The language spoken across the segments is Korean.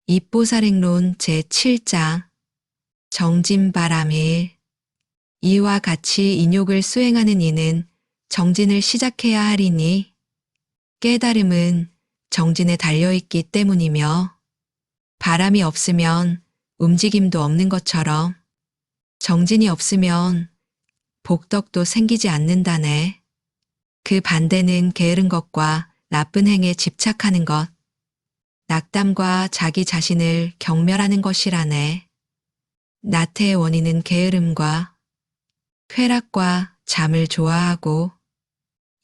입보살행론 제7장 정진바람일. 이와 같이 인욕을 수행하는 이는 정진을 시작해야 하리니 깨달음은 정진에 달려있기 때문이며 바람이 없으면 움직임도 없는 것처럼 정진이 없으면 복덕도 생기지 않는다네. 그 반대는 게으른 것과 나쁜 행에 집착하는 것, 낙담과 자기 자신을 경멸하는 것이라네. 나태의 원인은 게으름과 쾌락과 잠을 좋아하고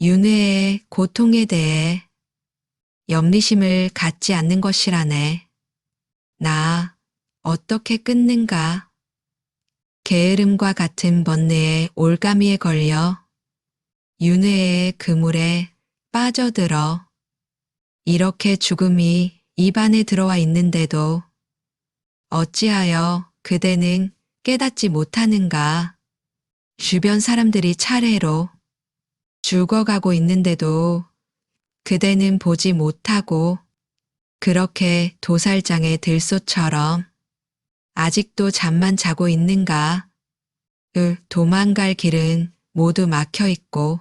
윤회의 고통에 대해 염리심을 갖지 않는 것이라네. 나 어떻게 끊는가? 게으름과 같은 번뇌의 올가미에 걸려 윤회의 그물에 빠져들어 이렇게 죽음이 입안에 들어와 있는데도 어찌하여 그대는 깨닫지 못하는가? 주변 사람들이 차례로 죽어가고 있는데도 그대는 보지 못하고 그렇게 도살장의 들소처럼 아직도 잠만 자고 있는가? 도망갈 길은 모두 막혀 있고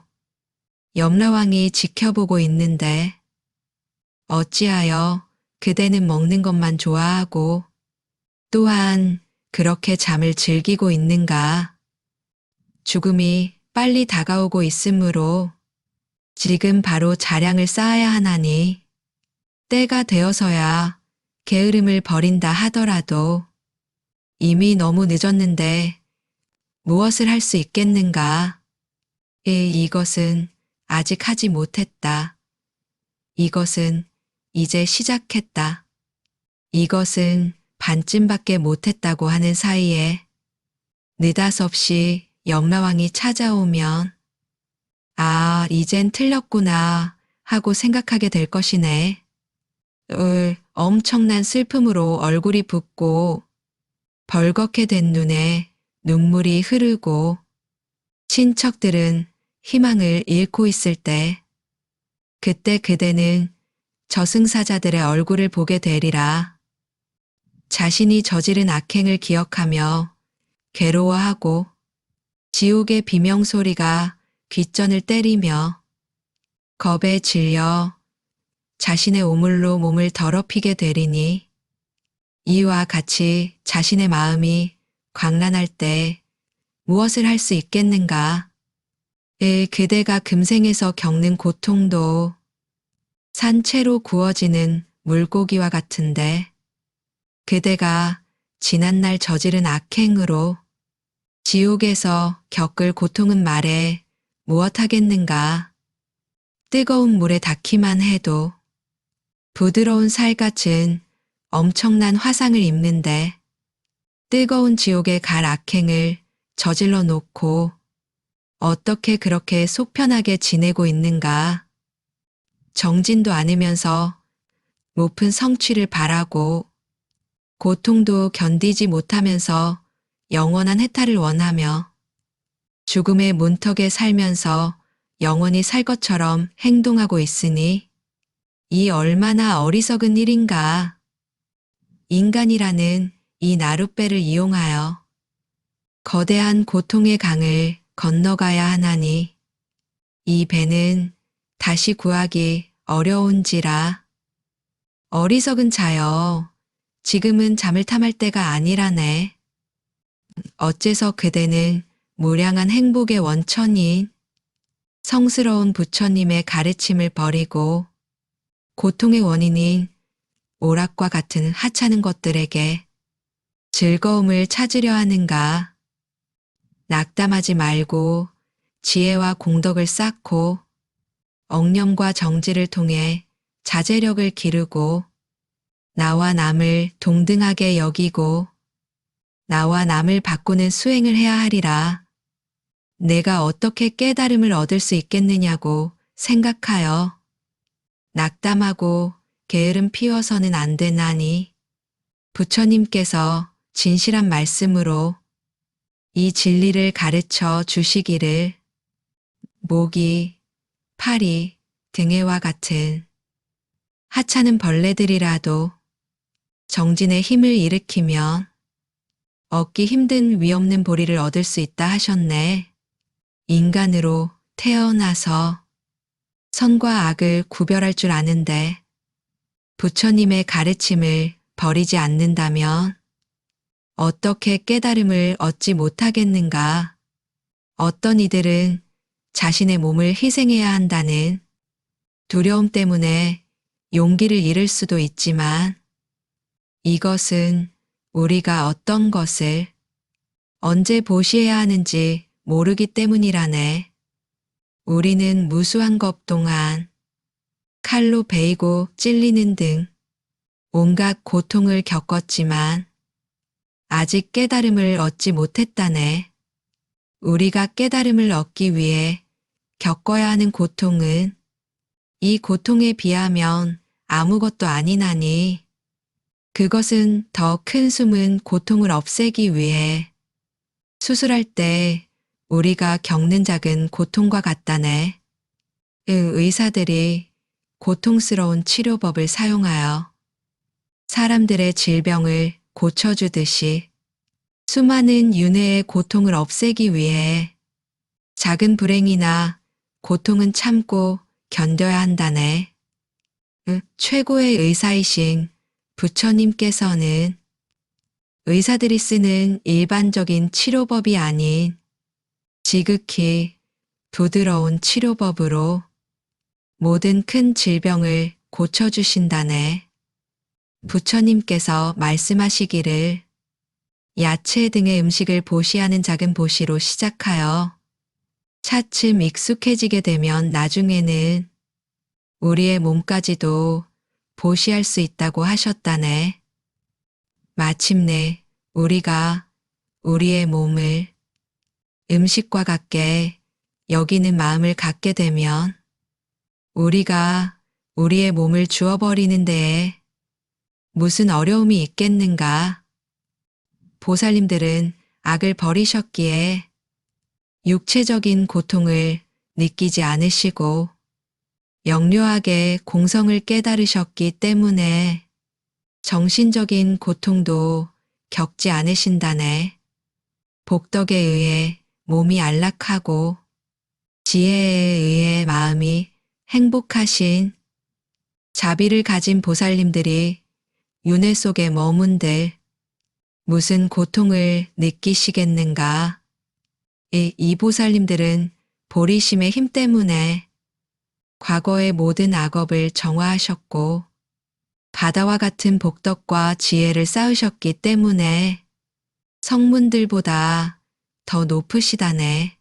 염라왕이 지켜보고 있는데 어찌하여 그대는 먹는 것만 좋아하고 또한 그렇게 잠을 즐기고 있는가? 죽음이 빨리 다가오고 있으므로 지금 바로 자량을 쌓아야 하나니 때가 되어서야 게으름을 버린다 하더라도 이미 너무 늦었는데 무엇을 할 수 있겠는가? 이것은 아직 하지 못했다. 이것은 이제 시작했다. 이것은 반쯤밖에 못했다고 하는 사이에 느닷없이 염라왕이 찾아오면 아, 이젠 틀렸구나 하고 생각하게 될 것이네. 엄청난 슬픔으로 얼굴이 붓고 벌겋게 된 눈에 눈물이 흐르고 친척들은 희망을 잃고 있을 때 그때 그대는 저승사자들의 얼굴을 보게 되리라. 자신이 저지른 악행을 기억하며 괴로워하고 지옥의 비명소리가 귓전을 때리며 겁에 질려 자신의 오물로 몸을 더럽히게 되리니 이와 같이 자신의 마음이 광란할 때 무엇을 할 수 있겠는가? 그대가 금생에서 겪는 고통도 산채로 구워지는 물고기와 같은데 그대가 지난날 저지른 악행으로 지옥에서 겪을 고통은 말해 무엇하겠는가? 뜨거운 물에 닿기만 해도 부드러운 살갗은 엄청난 화상을 입는데 뜨거운 지옥에 갈 악행을 저질러 놓고 어떻게 그렇게 속 편하게 지내고 있는가? 정진도 않으면서 높은 성취를 바라고 고통도 견디지 못하면서 영원한 해탈을 원하며 죽음의 문턱에 살면서 영원히 살 것처럼 행동하고 있으니 이 얼마나 어리석은 일인가. 인간이라는 이 나룻배를 이용하여 거대한 고통의 강을 건너가야 하나니 이 배는 다시 구하기 어려운지라. 어리석은 자여, 지금은 잠을 탐할 때가 아니라네. 어째서 그대는 무량한 행복의 원천인 성스러운 부처님의 가르침을 버리고 고통의 원인인 오락과 같은 하찮은 것들에게 즐거움을 찾으려 하는가? 낙담하지 말고 지혜와 공덕을 쌓고 억념과 정지를 통해 자제력을 기르고 나와 남을 동등하게 여기고 나와 남을 바꾸는 수행을 해야 하리라. 내가 어떻게 깨달음을 얻을 수 있겠느냐고 생각하여 낙담하고 게으름 피워서는 안 되나니 부처님께서 진실한 말씀으로 이 진리를 가르쳐 주시기를 모기, 파리, 등해와 같은 하찮은 벌레들이라도 정진의 힘을 일으키면 얻기 힘든 위없는 보리를 얻을 수 있다 하셨네. 인간으로 태어나서 선과 악을 구별할 줄 아는데 부처님의 가르침을 버리지 않는다면 어떻게 깨달음을 얻지 못하겠는가? 어떤 이들은 자신의 몸을 희생해야 한다는 두려움 때문에 용기를 잃을 수도 있지만 이것은 우리가 어떤 것을 언제 보시해야 하는지 모르기 때문이라네. 우리는 무수한 것 동안 칼로 베이고 찔리는 등 온갖 고통을 겪었지만 아직 깨달음을 얻지 못했다네. 우리가 깨달음을 얻기 위해 겪어야 하는 고통은 이 고통에 비하면 아무것도 아니나니 그것은 더 큰 숨은 고통을 없애기 위해 수술할 때 우리가 겪는 작은 고통과 같다네. 의사들이 고통스러운 치료법을 사용하여 사람들의 질병을 고쳐주듯이 수많은 윤회의 고통을 없애기 위해 작은 불행이나 고통은 참고 견뎌야 한다네. 최고의 의사이신 부처님께서는 의사들이 쓰는 일반적인 치료법이 아닌 지극히 부드러운 치료법으로 모든 큰 질병을 고쳐주신다네. 부처님께서 말씀하시기를 야채 등의 음식을 보시하는 작은 보시로 시작하여 차츰 익숙해지게 되면 나중에는 우리의 몸까지도 보시할 수 있다고 하셨다네. 마침내 우리가 우리의 몸을 음식과 같게 여기는 마음을 갖게 되면 우리가 우리의 몸을 주어버리는 데에 무슨 어려움이 있겠는가? 보살님들은 악을 버리셨기에 육체적인 고통을 느끼지 않으시고 영료하게 공성을 깨달으셨기 때문에 정신적인 고통도 겪지 않으신다네. 복덕에 의해 몸이 안락하고 지혜에 의해 마음이 행복하신 자비를 가진 보살님들이 윤회 속에 머문들 무슨 고통을 느끼시겠는가? 이 보살님들은 보리심의 힘 때문에 과거의 모든 악업을 정화하셨고 바다와 같은 복덕과 지혜를 쌓으셨기 때문에 성문들보다 더 높으시다네.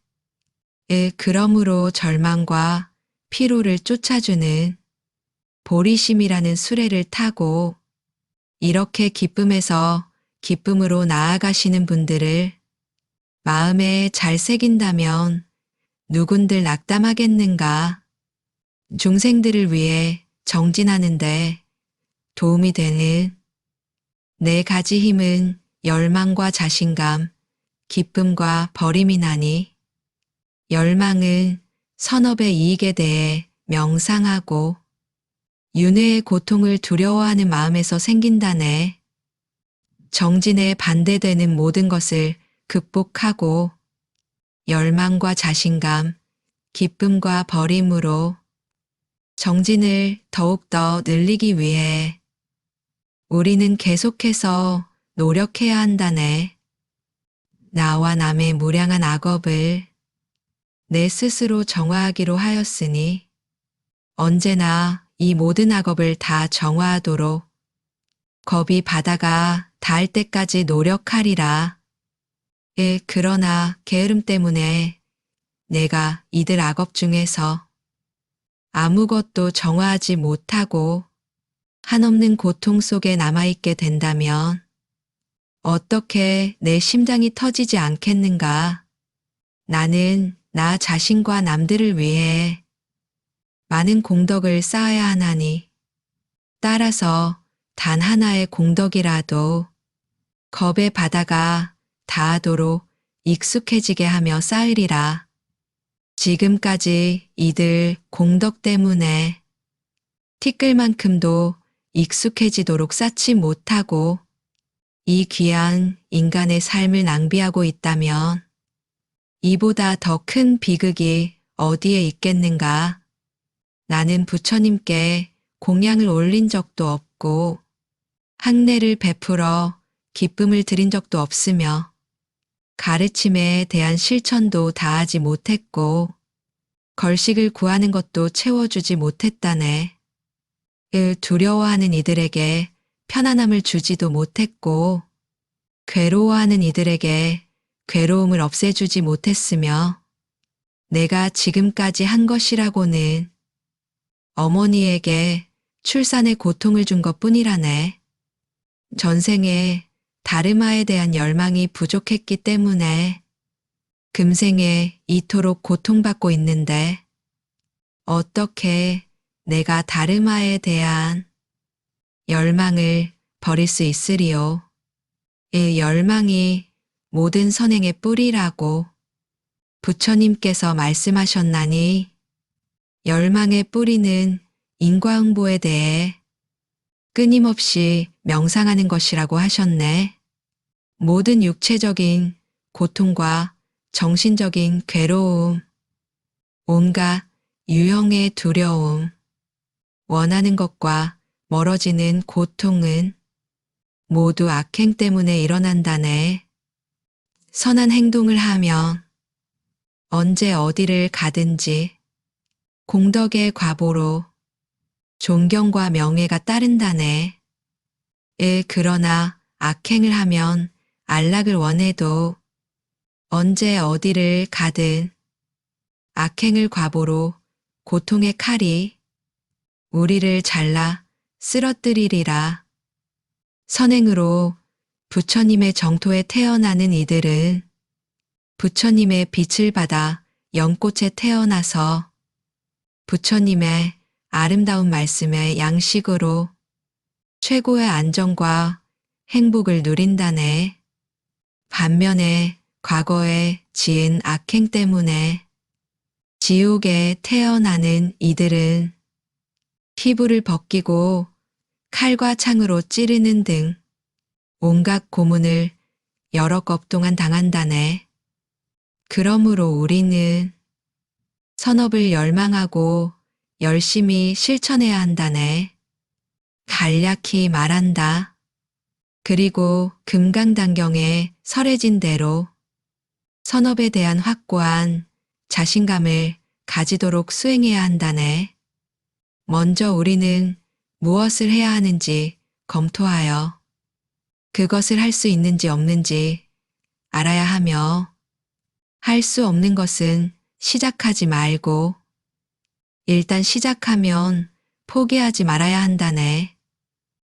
그러므로 절망과 피로를 쫓아주는 보리심이라는 수레를 타고 이렇게 기쁨에서 기쁨으로 나아가시는 분들을 마음에 잘 새긴다면 누군들 낙담하겠는가? 중생들을 위해 정진하는데 도움이 되는 네 가지 힘은 열망과 자신감, 기쁨과 버림이나니 열망은 선업의 이익에 대해 명상하고 윤회의 고통을 두려워하는 마음에서 생긴다네. 정진에 반대되는 모든 것을 극복하고 열망과 자신감, 기쁨과 버림으로 정진을 더욱더 늘리기 위해 우리는 계속해서 노력해야 한다네. 나와 남의 무량한 악업을 내 스스로 정화하기로 하였으니 언제나 이 모든 악업을 다 정화하도록 겁이 바다가 닿을 때까지 노력하리라. 그러나 게으름 때문에 내가 이들 악업 중에서 아무것도 정화하지 못하고 한없는 고통 속에 남아있게 된다면 어떻게 내 심장이 터지지 않겠는가? 나는 나 자신과 남들을 위해 많은 공덕을 쌓아야 하나니 따라서 단 하나의 공덕이라도 겁의 바다가 닿도록 익숙해지게 하며 쌓으리라. 지금까지 이들 공덕 때문에 티끌만큼도 익숙해지도록 쌓지 못하고 이 귀한 인간의 삶을 낭비하고 있다면 이보다 더 큰 비극이 어디에 있겠는가? 나는 부처님께 공양을 올린 적도 없고 항례를 베풀어 기쁨을 드린 적도 없으며 가르침에 대한 실천도 다하지 못했고 걸식을 구하는 것도 채워주지 못했다네. 두려워하는 이들에게 편안함을 주지도 못했고 괴로워하는 이들에게 괴로움을 없애주지 못했으며 내가 지금까지 한 것이라고는 어머니에게 출산의 고통을 준 것뿐이라네. 전생에 다르마에 대한 열망이 부족했기 때문에 금생에 이토록 고통받고 있는데 어떻게 내가 다르마에 대한 열망을 버릴 수 있으리요. 이 열망이 모든 선행의 뿌리라고 부처님께서 말씀하셨나니 열망의 뿌리는 인과응보에 대해 끊임없이 명상하는 것이라고 하셨네. 모든 육체적인 고통과 정신적인 괴로움, 온갖 유형의 두려움, 원하는 것과 멀어지는 고통은 모두 악행 때문에 일어난다네. 선한 행동을 하면 언제 어디를 가든지 공덕의 과보로 존경과 명예가 따른다네. 그러나 악행을 하면 안락을 원해도 언제 어디를 가든 악행을 과보로 고통의 칼이 우리를 잘라 쓰러뜨리리라. 선행으로 부처님의 정토에 태어나는 이들은 부처님의 빛을 받아 연꽃에 태어나서 부처님의 아름다운 말씀의 양식으로 최고의 안정과 행복을 누린다네. 반면에 과거에 지은 악행 때문에 지옥에 태어나는 이들은 피부를 벗기고 칼과 창으로 찌르는 등 온갖 고문을 여러 겁 동안 당한다네. 그러므로 우리는 선업을 열망하고 열심히 실천해야 한다네. 간략히 말한다. 그리고 금강단경에 설해진 대로 선업에 대한 확고한 자신감을 가지도록 수행해야 한다네. 먼저 우리는 무엇을 해야 하는지 검토하여 그것을 할 수 있는지 없는지 알아야 하며 할 수 없는 것은 시작하지 말고 일단 시작하면 포기하지 말아야 한다네.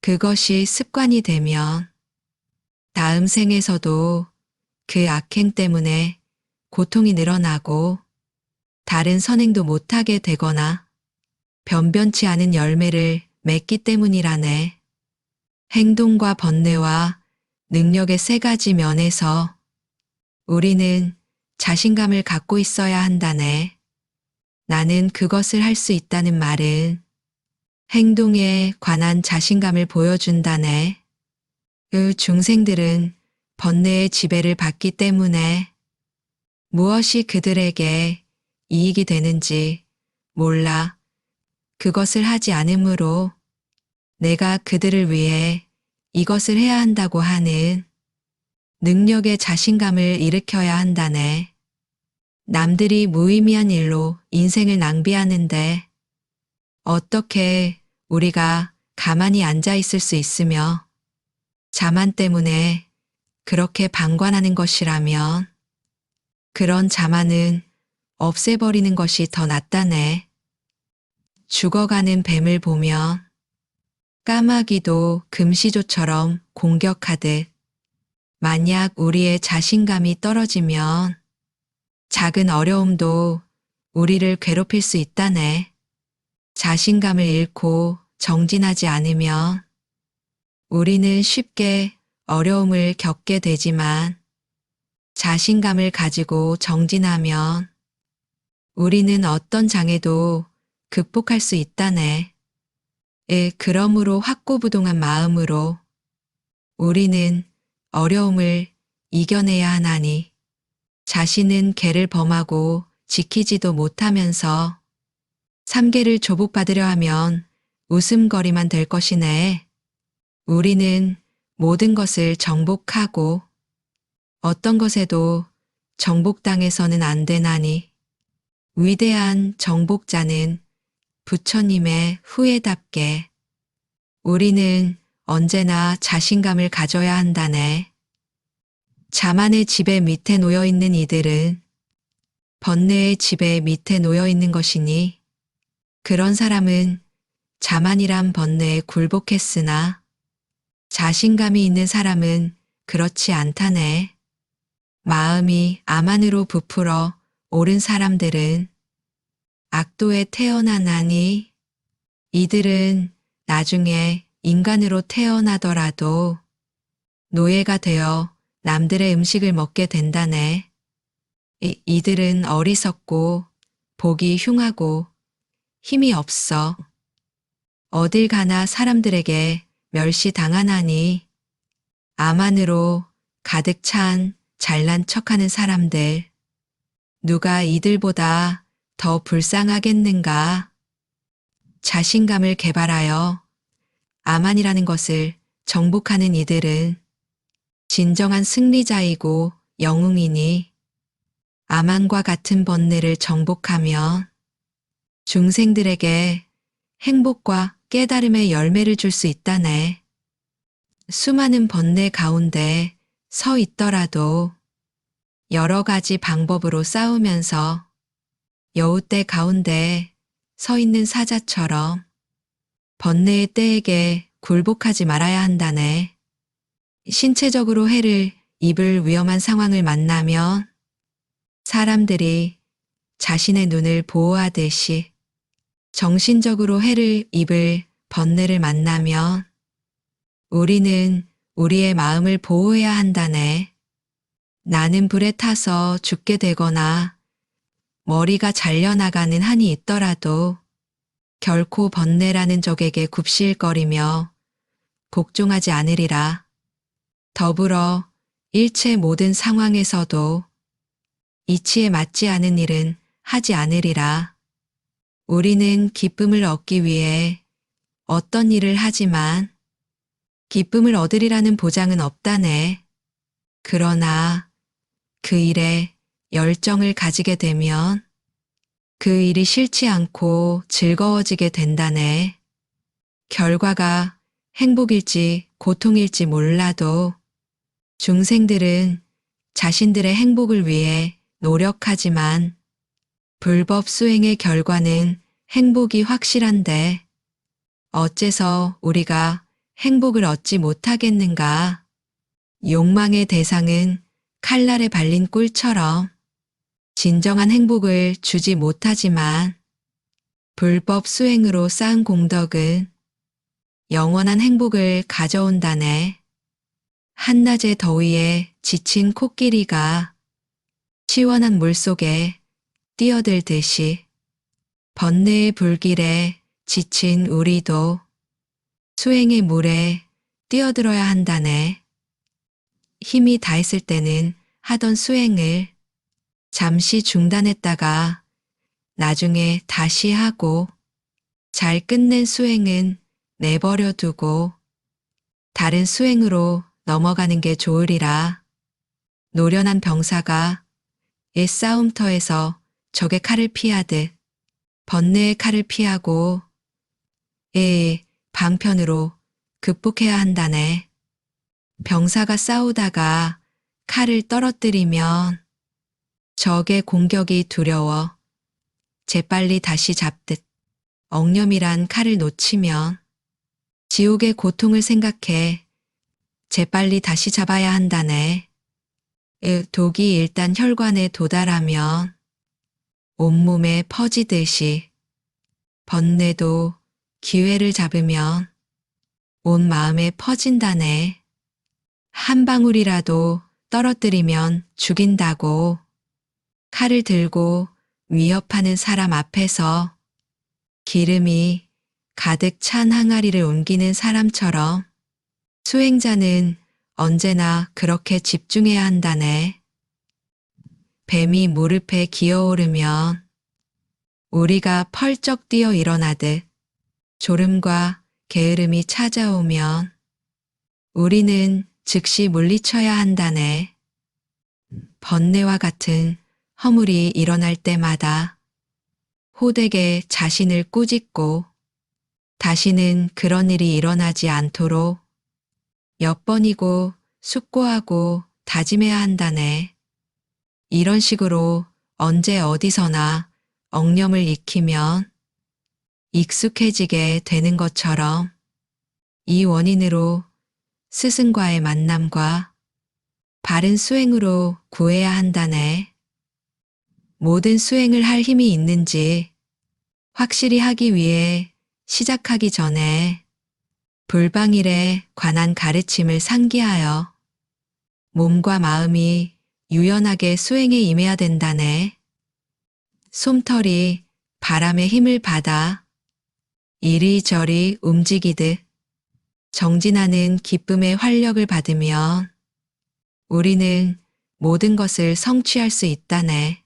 그것이 습관이 되면 다음 생에서도 그 악행 때문에 고통이 늘어나고 다른 선행도 못하게 되거나 변변치 않은 열매를 맺기 때문이라네. 행동과 번뇌와 능력의 세 가지 면에서 우리는 자신감을 갖고 있어야 한다네. 나는 그것을 할 수 있다는 말은 행동에 관한 자신감을 보여준다네. 그 중생들은 번뇌의 지배를 받기 때문에 무엇이 그들에게 이익이 되는지 몰라 그것을 하지 않으므로 내가 그들을 위해 이것을 해야 한다고 하는 능력의 자신감을 일으켜야 한다네. 남들이 무의미한 일로 인생을 낭비하는데 어떻게 우리가 가만히 앉아 있을 수 있으며 자만 때문에 그렇게 방관하는 것이라면 그런 자만은 없애버리는 것이 더 낫다네. 죽어가는 뱀을 보면 까마귀도 금시조처럼 공격하듯 만약 우리의 자신감이 떨어지면 작은 어려움도 우리를 괴롭힐 수 있다네. 자신감을 잃고 정진하지 않으면 우리는 쉽게 어려움을 겪게 되지만 자신감을 가지고 정진하면 우리는 어떤 장애도 극복할 수 있다네. 그러므로 확고부동한 마음으로 우리는 어려움을 이겨내야 하나니 자신은 계를 범하고 지키지도 못하면서 삼계를 조복받으려 하면 웃음거리만 될 것이네. 우리는 모든 것을 정복하고 어떤 것에도 정복당해서는 안 되나니 위대한 정복자는 부처님의 후예답게 우리는 언제나 자신감을 가져야 한다네. 자만의 지배 밑에 놓여 있는 이들은 번뇌의 지배 밑에 놓여 있는 것이니 그런 사람은 자만이란 번뇌에 굴복했으나 자신감이 있는 사람은 그렇지 않다네. 마음이 암안으로 부풀어 오른 사람들은 악도에 태어나나니 이들은 나중에 인간으로 태어나더라도 노예가 되어 남들의 음식을 먹게 된다네. 이들은 어리석고 보기 흉하고 힘이 없어. 어딜 가나 사람들에게 멸시당하나니 암안으로 가득 찬 잘난 척하는 사람들 누가 이들보다 더 불쌍하겠는가? 자신감을 개발하여 암안이라는 것을 정복하는 이들은 진정한 승리자이고 영웅이니 암안과 같은 번뇌를 정복하면 중생들에게 행복과 깨달음의 열매를 줄 수 있다네. 수많은 번뇌 가운데 서 있더라도 여러 가지 방법으로 싸우면서 여우떼 가운데 서 있는 사자처럼 번뇌의 떼에게 굴복하지 말아야 한다네. 신체적으로 해를 입을 위험한 상황을 만나면 사람들이 자신의 눈을 보호하듯이 정신적으로 해를 입을 번뇌를 만나면 우리는 우리의 마음을 보호해야 한다네. 나는 불에 타서 죽게 되거나 머리가 잘려나가는 한이 있더라도 결코 번뇌라는 적에게 굽실거리며 복종하지 않으리라. 더불어 일체 모든 상황에서도 이치에 맞지 않은 일은 하지 않으리라. 우리는 기쁨을 얻기 위해 어떤 일을 하지만 기쁨을 얻으리라는 보장은 없다네. 그러나 그 일에 열정을 가지게 되면 그 일이 싫지 않고 즐거워지게 된다네. 결과가 행복일지 고통일지 몰라도 중생들은 자신들의 행복을 위해 노력하지만 불법 수행의 결과는 행복이 확실한데 어째서 우리가 행복을 얻지 못하겠는가? 욕망의 대상은 칼날에 발린 꿀처럼 진정한 행복을 주지 못하지만 불법 수행으로 쌓은 공덕은 영원한 행복을 가져온다네. 한낮의 더위에 지친 코끼리가 시원한 물속에 뛰어들듯이 번뇌의 불길에 지친 우리도 수행의 물에 뛰어들어야 한다네. 힘이 다했을 때는 하던 수행을 잠시 중단했다가 나중에 다시 하고 잘 끝낸 수행은 내버려 두고 다른 수행으로 넘어가는 게 좋으리라. 노련한 병사가 옛 싸움터에서 적의 칼을 피하듯 번뇌의 칼을 피하고 방편으로 극복해야 한다네. 병사가 싸우다가 칼을 떨어뜨리면 적의 공격이 두려워 재빨리 다시 잡듯 억념이란 칼을 놓치면 지옥의 고통을 생각해 재빨리 다시 잡아야 한다네. 독이 일단 혈관에 도달하면 온몸에 퍼지듯이 번뇌도 기회를 잡으면 온 마음에 퍼진다네. 한 방울이라도 떨어뜨리면 죽인다고 칼을 들고 위협하는 사람 앞에서 기름이 가득 찬 항아리를 옮기는 사람처럼 수행자는 언제나 그렇게 집중해야 한다네. 뱀이 무릎에 기어오르면 우리가 펄쩍 뛰어 일어나듯 졸음과 게으름이 찾아오면 우리는 즉시 물리쳐야 한다네. 번뇌와 같은 허물이 일어날 때마다 호되게 자신을 꾸짖고 다시는 그런 일이 일어나지 않도록 몇 번이고 숙고하고 다짐해야 한다네. 이런 식으로 언제 어디서나 억념을 익히면 익숙해지게 되는 것처럼 이 원인으로 스승과의 만남과 바른 수행으로 구해야 한다네. 모든 수행을 할 힘이 있는지 확실히 하기 위해 시작하기 전에 불방일에 관한 가르침을 상기하여 몸과 마음이 유연하게 수행에 임해야 된다네. 솜털이 바람의 힘을 받아 이리저리 움직이듯 정진하는 기쁨의 활력을 받으면 우리는 모든 것을 성취할 수 있다네.